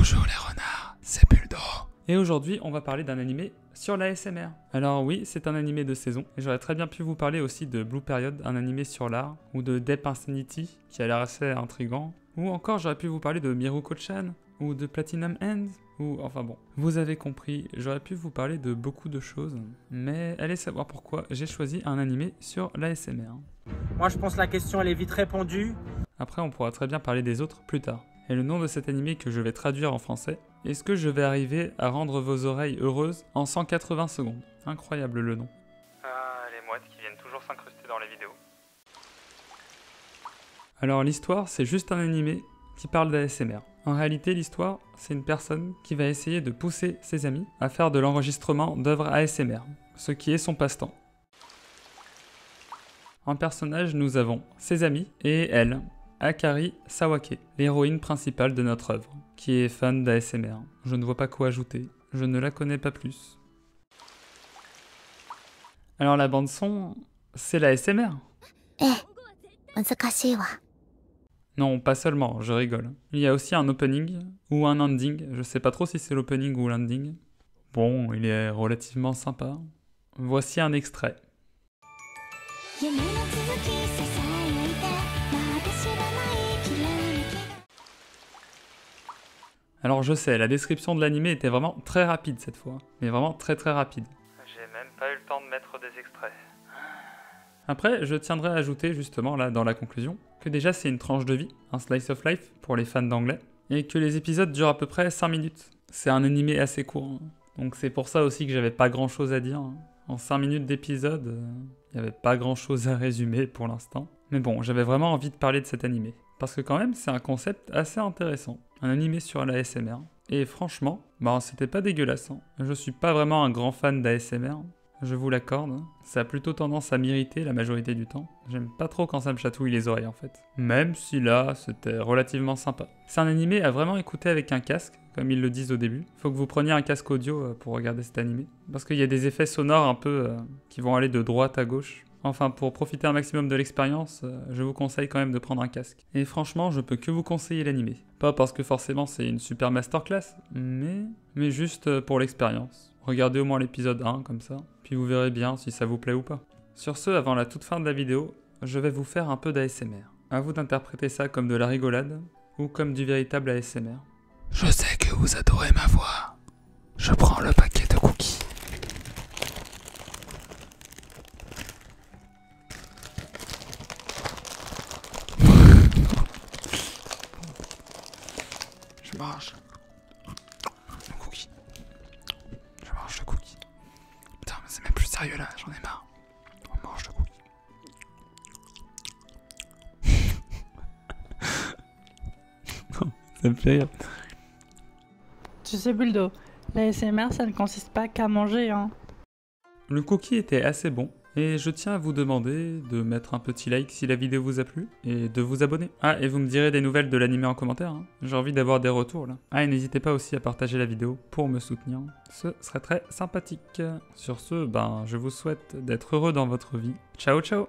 Bonjour les renards, c'est Buldo. Et aujourd'hui, on va parler d'un animé sur l'ASMR. Alors oui, c'est un animé de saison, et j'aurais très bien pu vous parler aussi de Blue Period, un animé sur l'art, ou de Deep Insanity, qui a l'air assez intriguant, ou encore j'aurais pu vous parler de Miruko-chan, ou de Platinum End, ou enfin bon, vous avez compris, j'aurais pu vous parler de beaucoup de choses, mais allez savoir pourquoi j'ai choisi un animé sur l'ASMR. Moi je pense que la question elle est vite répondue. Après on pourra très bien parler des autres plus tard. Et le nom de cet animé que je vais traduire en français, est-ce que je vais arriver à rendre vos oreilles heureuses en 180 secondes? Incroyable le nom. Ah, les mouettes qui viennent toujours s'incruster dans les vidéos. Alors l'histoire, c'est juste un animé qui parle d'ASMR. En réalité, l'histoire, c'est une personne qui va essayer de pousser ses amis à faire de l'enregistrement d'œuvres ASMR, ce qui est son passe-temps. En personnage, nous avons ses amis et elle, Akari Sawake, l'héroïne principale de notre œuvre, qui est fan d'ASMR. Je ne vois pas quoi ajouter, je ne la connais pas plus. Alors la bande son, c'est l'ASMR. Non, pas seulement, je rigole. Il y a aussi un opening ou un ending, je sais pas trop si c'est l'opening ou l'ending. Bon, il est relativement sympa. Voici un extrait. Alors je sais, la description de l'animé était vraiment très rapide cette fois, mais vraiment très rapide. J'ai même pas eu le temps de mettre des extraits. Après, je tiendrai à ajouter justement là dans la conclusion que déjà c'est une tranche de vie, un slice of life pour les fans d'anglais, et que les épisodes durent à peu près 5 minutes. C'est un animé assez court, donc c'est pour ça aussi que j'avais pas grand chose à dire. En 5 minutes d'épisode, il n'y avait pas grand chose à résumer pour l'instant. Mais bon, j'avais vraiment envie de parler de cet animé. Parce que quand même, c'est un concept assez intéressant. Un animé sur l'ASMR. Et franchement, c'était pas dégueulasse. Je suis pas vraiment un grand fan d'ASMR, je vous l'accorde. Ça a plutôt tendance à m'irriter la majorité du temps. J'aime pas trop quand ça me chatouille les oreilles en fait. Même si là, c'était relativement sympa. C'est un animé à vraiment écouter avec un casque, comme ils le disent au début. Faut que vous preniez un casque audio pour regarder cet animé. Parce qu'il y a des effets sonores un peu qui vont aller de droite à gauche. Enfin, pour profiter un maximum de l'expérience, je vous conseille quand même de prendre un casque. Et franchement, je peux que vous conseiller l'animé. Pas parce que forcément c'est une super masterclass, mais juste pour l'expérience. Regardez au moins l'épisode 1 comme ça, puis vous verrez bien si ça vous plaît ou pas. Sur ce, avant la toute fin de la vidéo, je vais vous faire un peu d'ASMR. À vous d'interpréter ça comme de la rigolade, ou comme du véritable ASMR. Je sais que vous adorez ma voix. Je prends le paquet de cookies. Je mange le cookie. Je mange le cookie. Putain, mais c'est même plus sérieux là, j'en ai marre. On mange le cookie. Ça me fait rire. Tu sais Buldo, l'ASMR ça ne consiste pas qu'à manger hein. Le cookie était assez bon, et je tiens à vous demander de mettre un petit like si la vidéo vous a plu, et de vous abonner. Ah, et vous me direz des nouvelles de l'animé en commentaire, j'ai envie d'avoir des retours là. Ah, et n'hésitez pas aussi à partager la vidéo pour me soutenir, ce serait très sympathique. Sur ce, je vous souhaite d'être heureux dans votre vie. Ciao ciao.